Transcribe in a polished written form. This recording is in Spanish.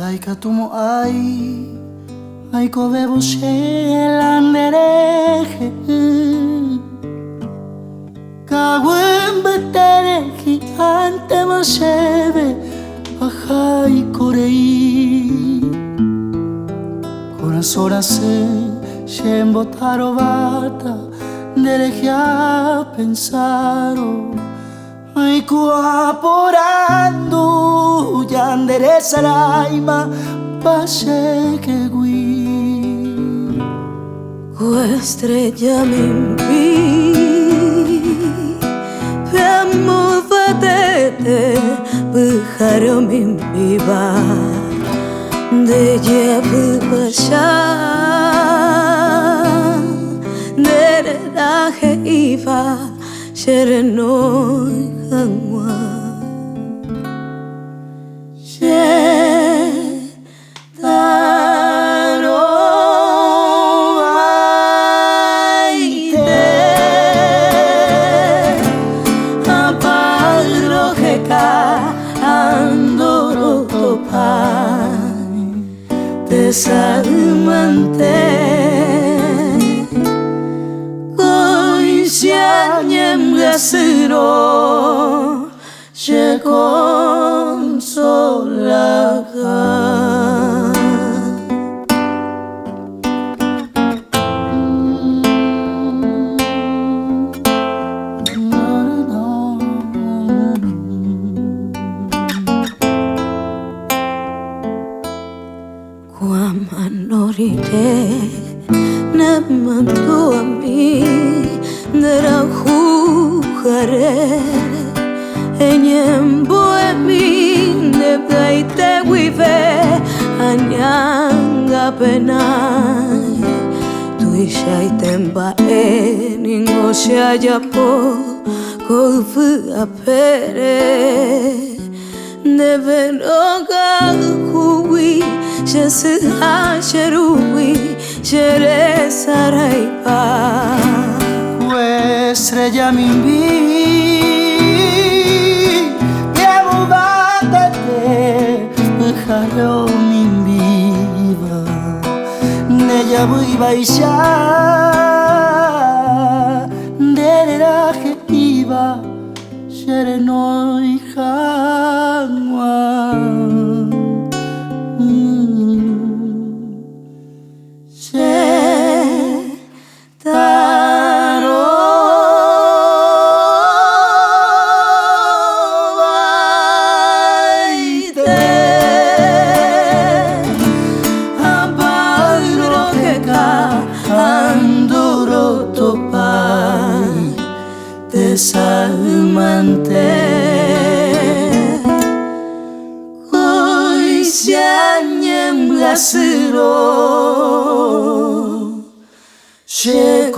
Aikatumo ai kobebo shelandereje Kawembe tereji ante mashebe Ajai korei Corazora se shembotaro bata Dereje a pensaro Ai kuaporando Yandere saraima Pashe que gui Estrella mimpi Veamos fatete Pájaro mimpi va De lleve pasha Nere daje iva Sherenoi hangwa Desalmante Koisianyem gasiro Je consolaga Kuamanorite Namantu ami Neraujare Enyembo emi Nebraite wive Anyanga penai Tuishaitemba Ningo shayapo Kofu apere Neveroga kuwi Jesi asherui Shere saraipa Estrella mimbi Llevo batete Pájaro mimbiva Nella bui baisha Dereraje iba Sherenoi hangwa Desalmante Koisianyem gasiro Je